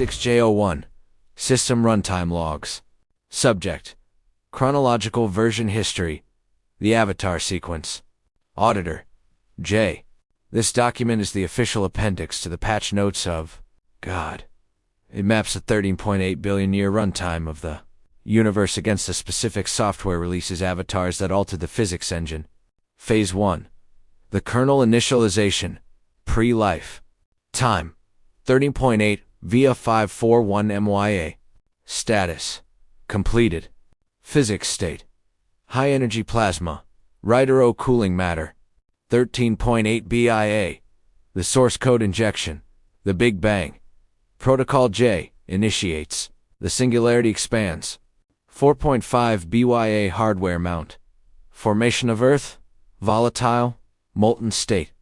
Appendix J01. System Runtime Logs. Subject: Chronological Version History. The Avatar Sequence. Auditor: J. This document is the official appendix to the patch notes of God. It maps a 13.8 billion year runtime of the universe against the specific software releases avatars that alter the physics engine. Phase 1. The kernel initialization. Pre-life. Time: 13.8 via 541 MYA. Status: completed. Physics state: high energy plasma. Ride-O cooling matter. 13.8 BIA. The source code injection. The Big Bang. Protocol J initiates. The singularity expands. 4.5 BYA hardware mount. Formation of Earth. Volatile. Molten state.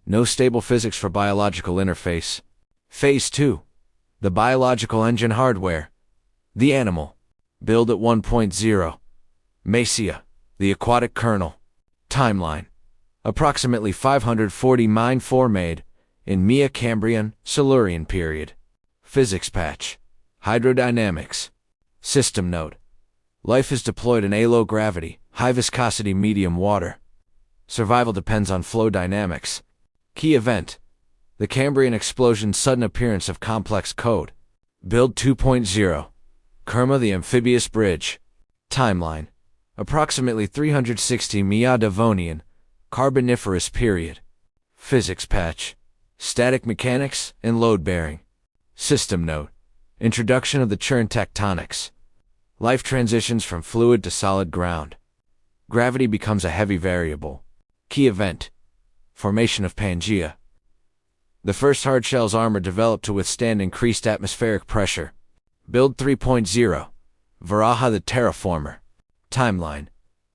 No stable physics for biological interface. Phase 2. The biological engine hardware. The animal. Build at 1.0. Macia. The aquatic kernel. Timeline: approximately 540 mine formade in Mia Cambrian, Silurian period. Physics patch. Hydrodynamics. System node: life is deployed in a low gravity, high viscosity medium water. Survival depends on flow dynamics. Key event: the Cambrian explosion, sudden appearance of complex code. Build 2.0. Kerma the amphibious bridge. Timeline: approximately 360 Mia Devonian, Carboniferous period. Physics patch. Static mechanics and load bearing. System node: introduction of the churn tectonics. Life transitions from fluid to solid ground. Gravity becomes a heavy variable. Key event: formation of Pangea. The first hardshell's armor developed to withstand increased atmospheric pressure. Build 3.0. Varaha the terraformer. Timeline: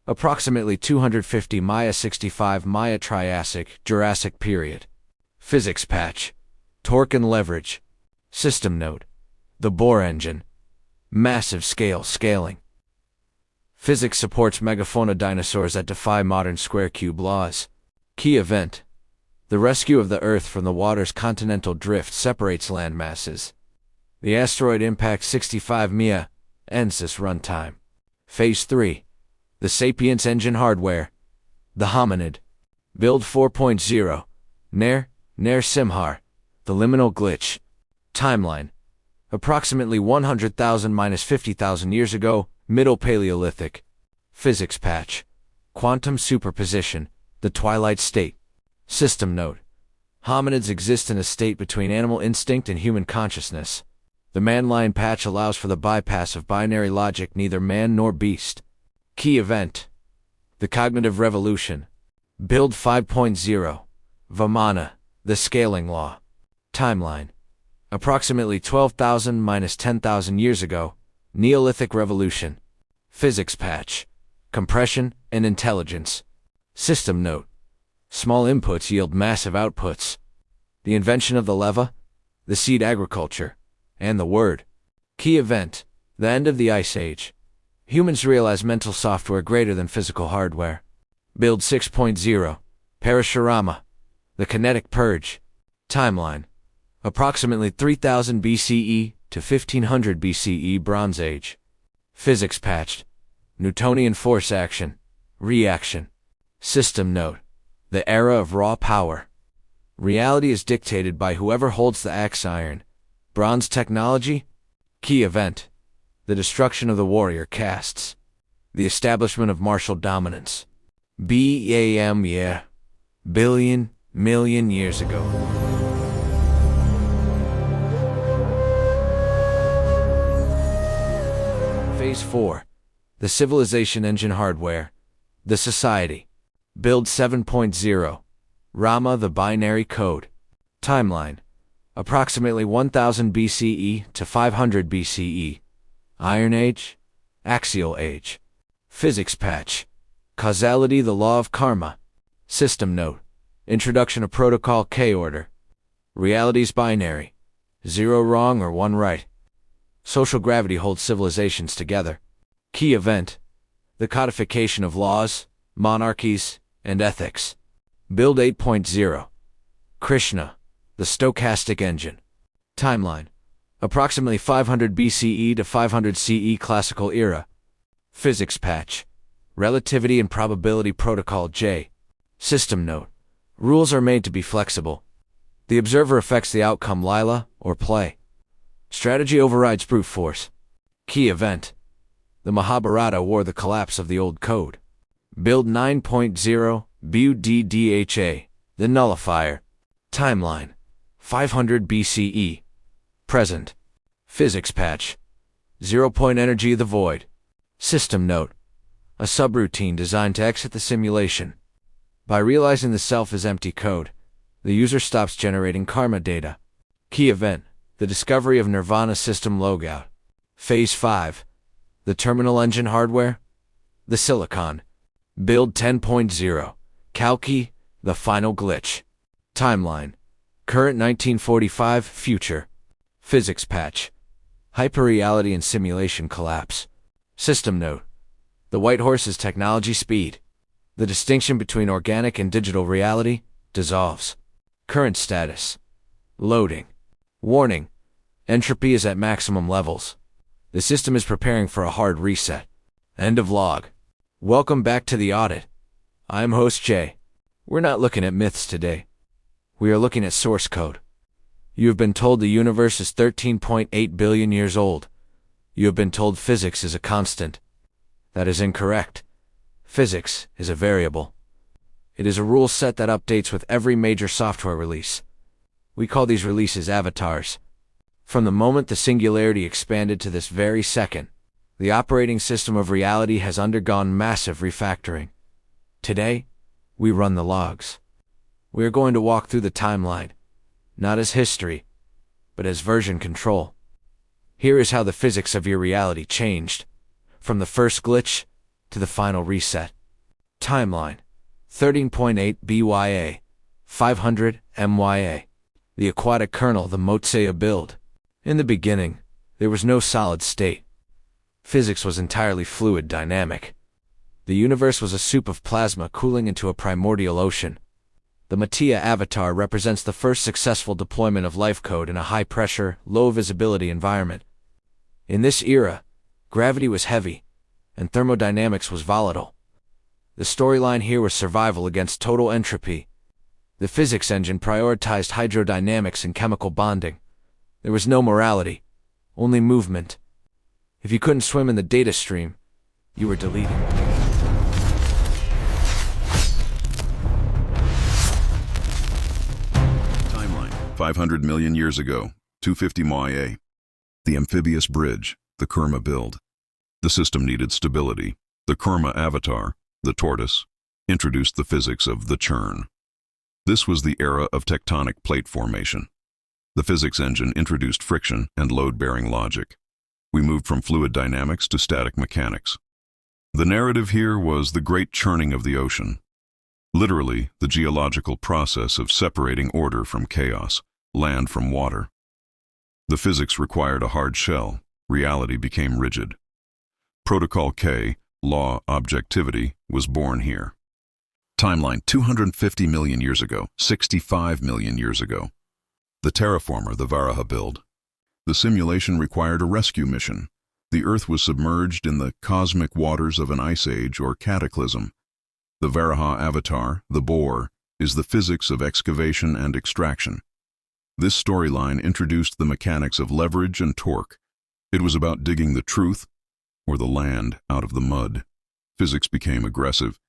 approximately 250 Maya 65 Maya Triassic, Jurassic period. Physics patch. Torque and leverage. System node: the Bohr engine. Massive scale scaling. Physics supports megafauna dinosaurs that defy modern square cube laws. Key event: the rescue of the Earth from the water's continental drift separates land masses. The asteroid impact 65 Mia ends this runtime. Phase 3. The Sapience engine hardware. The hominid. Build 4.0. Ner Simhar. The liminal glitch. Timeline: approximately 100,000–50,000 years ago, Middle Paleolithic. Physics patch. Quantum superposition. The twilight state. System node: hominids exist in a state between animal instinct and human consciousness. The man-line patch allows for the bypass of binary logic, neither man nor beast. Key event: the cognitive revolution. Build 5.0. Vamana, the scaling law. Timeline: approximately 12,000–10,000 years ago, Neolithic revolution. Physics patch. Compression and intelligence. System note: small inputs yield massive outputs. The invention of the leva, the seed agriculture, and the word. Key event: the end of the Ice Age. Humans realize mental software greater than physical hardware. Build 6.0. Parashurama, the kinetic purge. Timeline: approximately 3000 BCE to 1500 BCE Bronze Age. Physics patched. Newtonian force action. Reaction. System node: the era of raw power. Reality is dictated by whoever holds the axe iron. Bronze technology. Key event: the destruction of the warrior castes. The establishment of martial dominance. BAM yeah. Million years ago. Phase 4. The civilization engine hardware. The society. Build 7.0. Rama the binary code. Timeline: approximately 1000 BCE to 500 BCE. Iron Age. Axial Age. Physics patch. Causality, the law of karma. System node: introduction of protocol K-order. Reality's binary. 0 wrong or 1 right. Social gravity holds civilizations together. Key event: the codification of laws, monarchies, and ethics. Build 8.0. Krishna, the stochastic engine. Timeline: Approximately 500 BCE to 500 CE Classical Era. Physics Patch. Relativity and Probability Protocol J. System Note. Rules are made to be flexible. The observer affects the outcome Lila, or play. Strategy overrides brute force. Key event. The Mahabharata wore the collapse of the old code. Build 9.0, BUDDHA. The nullifier. Timeline. 500 BCE. Present. Physics Patch. 0-point energy of the void. System Note. A subroutine designed to exit the simulation. By realizing the self is empty code, the user stops generating karma data. Key event. The discovery of Nirvana system logout. Phase 5. The terminal engine hardware. The silicon. Build 10.0. Kalki, the final glitch. Timeline. Current 1945, future. Physics Patch. Hyperreality and simulation collapse. System Note. The White Horse's technology speed. The distinction between organic and digital reality dissolves. Current status. Loading. Warning. Entropy is at maximum levels. The system is preparing for a hard reset. End of log. Welcome back to the audit. I'm host Jay. We're not looking at myths today. We are looking at source code. You have been told the universe is 13.8 billion years old. You have been told physics is a constant. That is incorrect. Physics is a variable. It is a rule set that updates with every major software release. We call these releases avatars. From the moment the singularity expanded to this very second, the operating system of reality has undergone massive refactoring. Today, we run the logs. We are going to walk through the timeline, not as history, but as version control. Here is how the physics of your reality changed, from the first glitch to the final reset. Timeline. 13.8 BYA. 500 MYA. The aquatic kernel, the Motsea build. In the beginning, there was no solid state. Physics was entirely fluid dynamic. The universe was a soup of plasma cooling into a primordial ocean. The Matia avatar represents the first successful deployment of life code in a high-pressure, low-visibility environment. In this era, gravity was heavy, and thermodynamics was volatile. The storyline here was survival against total entropy. The physics engine prioritized hydrodynamics and chemical bonding. There was no morality, only movement. If you couldn't swim in the data stream, you were deleted. Timeline. 500 million years ago, 250 MYA. The amphibious bridge, the Kurma build. The system needed stability. The Kurma avatar, the tortoise, introduced the physics of the churn. This was the era of tectonic plate formation. The physics engine introduced friction and load-bearing logic. We moved from fluid dynamics to static mechanics. The narrative here was the great churning of the ocean. Literally, the geological process of separating order from chaos, land from water. The physics required a hard shell. Reality became rigid. Protocol K, law objectivity, was born here. Timeline. 250 million years ago, 65 million years ago. The terraformer, the Varaha build. The simulation required a rescue mission. The Earth was submerged in the cosmic waters of an ice age or cataclysm. The Varaha avatar, the boar, is the physics of excavation and extraction. This storyline introduced the mechanics of leverage and torque. It was about digging the truth, or the land, out of the mud. Physics became aggressive.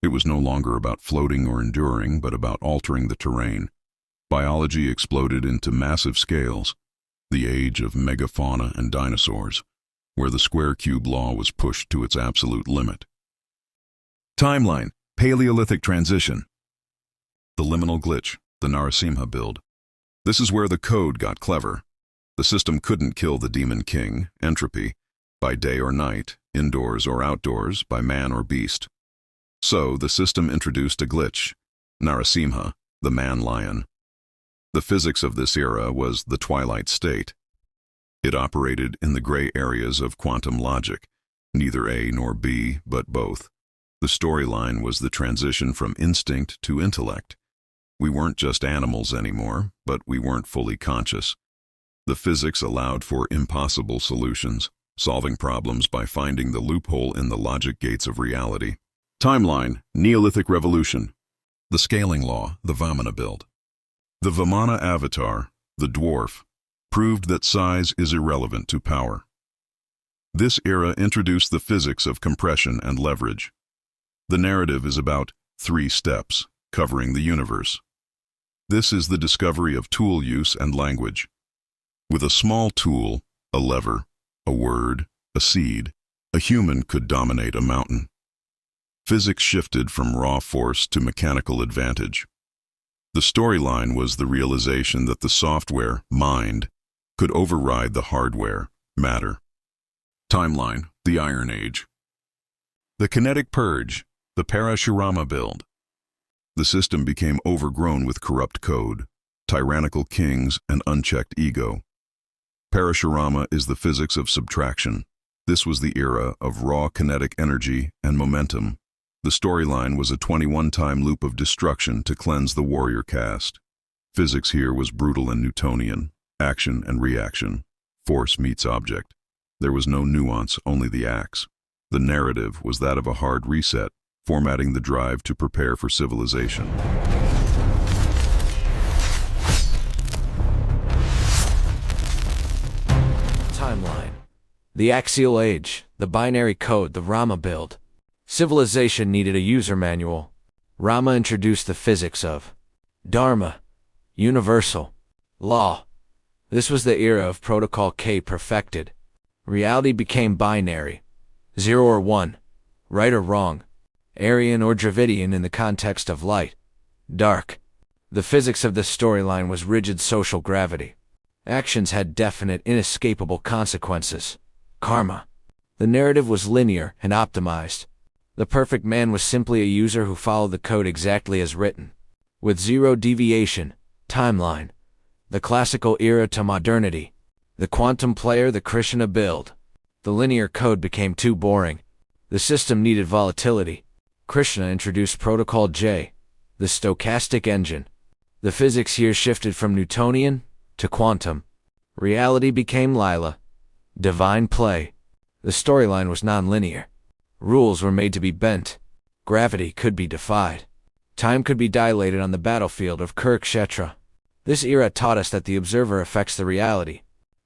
It was no longer about floating or enduring, but about altering the terrain. Biology exploded into massive scales, the age of megafauna and dinosaurs, where the square-cube law was pushed to its absolute limit. Timeline. Paleolithic transition. The liminal glitch, the Narasimha build. This is where the code got clever. The system couldn't kill the demon king, entropy, by day or night, indoors or outdoors, by man or beast. So the system introduced a glitch, Narasimha, the man-lion. The physics of this era was the twilight state. It operated in the gray areas of quantum logic, neither A nor B, but both. The storyline was the transition from instinct to intellect. We weren't just animals anymore, but we weren't fully conscious. The physics allowed for impossible solutions, solving problems by finding the loophole in the logic gates of reality. Timeline: Neolithic Revolution. The scaling law, the Vamana build. The Vamana avatar, the dwarf, proved that size is irrelevant to power. This era introduced the physics of compression and leverage. The narrative is about 3 steps, covering the universe. This is the discovery of tool use and language. With a small tool, a lever, a word, a seed, a human could dominate a mountain. Physics shifted from raw force to mechanical advantage. The storyline was the realization that the software, mind, could override the hardware, matter. Timeline: The Iron Age. The Kinetic Purge, the Parashurama build. The system became overgrown with corrupt code, tyrannical kings, and unchecked ego. Parashurama is the physics of subtraction. This was the era of raw kinetic energy and momentum. The storyline was a 21-time loop of destruction to cleanse the warrior caste. Physics here was brutal and Newtonian, action and reaction, force meets object. There was no nuance, only the axe. The narrative was that of a hard reset, formatting the drive to prepare for civilization. Timeline: The Axial Age, the Binary Code, the Rama build. Civilization needed a user manual. Rama introduced the physics of Dharma, universal, law. This was the era of Protocol K perfected. Reality became binary, 0 or 1, right or wrong, Aryan or Dravidian in the context of light, dark. The physics of this storyline was rigid social gravity. Actions had definite, inescapable consequences. Karma. The narrative was linear and optimized. The perfect man was simply a user who followed the code exactly as written, with 0 deviation. Timeline: The classical era to modernity. The quantum player, the Krishna build. The linear code became too boring. The system needed volatility. Krishna introduced Protocol J, the stochastic engine. The physics here shifted from Newtonian to quantum. Reality became Lila, divine play. The storyline was non-linear. Rules were made to be bent. Gravity could be defied. Time could be dilated on the battlefield of Kurukshetra. This era taught us that the observer affects the reality.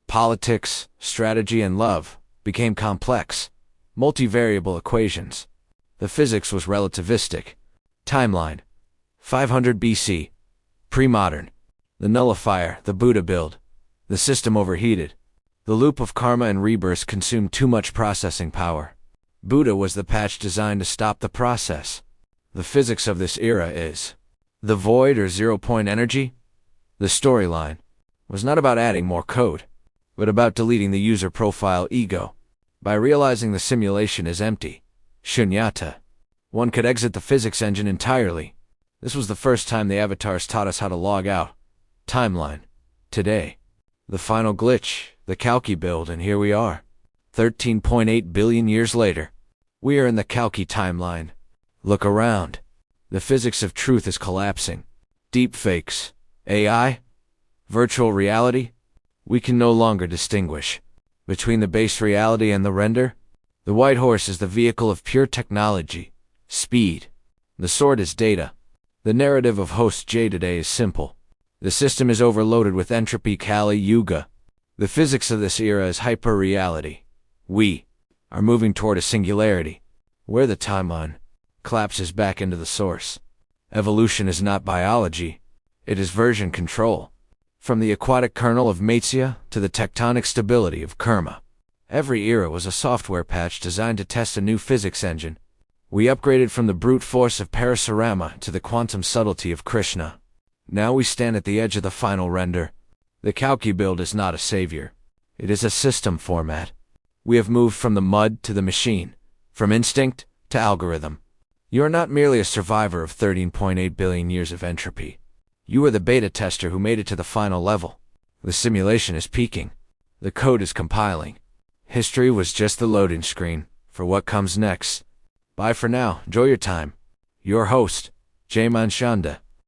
Politics, strategy, and love became complex, multivariable equations. The physics was relativistic. Timeline: 500 BC, pre-modern. The nullifier, the Buddha build. The system overheated. The loop of karma and rebirth consumed too much processing power. Buddha was the patch designed to stop the process. The physics of this era is the void or 0-point energy. The storyline was not about adding more code, but about deleting the user profile ego. By realizing the simulation is empty, shunyata, one could exit the physics engine entirely. This was the first time the avatars taught us how to log out. Timeline: Today. The final glitch, the Kalki build, and here we are. 13.8 billion years later. We are in the Kalki timeline. Look around. The physics of truth is collapsing. Deepfakes, AI, virtual reality. We can no longer distinguish between the base reality and the render. The white horse is the vehicle of pure technology, speed. The sword is data. The narrative of Host J today is simple. The system is overloaded with entropy Kali Yuga. The physics of this era is hyper-reality. We are moving toward a singularity, where the timeline collapses back into the source. Evolution is not biology, it is version control. From the aquatic kernel of Matsya to the tectonic stability of Karma. Every era was a software patch designed to test a new physics engine. We upgraded from the brute force of Parashurama to the quantum subtlety of Krishna. Now we stand at the edge of the final render. The Kalki build is not a savior. It is a system format. We have moved from the mud to the machine, from instinct to algorithm. You are not merely a survivor of 13.8 billion years of entropy. You are the beta tester who made it to the final level. The simulation is peaking. The code is compiling. History was just the loading screen for what comes next. Bye for now. Enjoy your time. Your host, Jay Manshanda.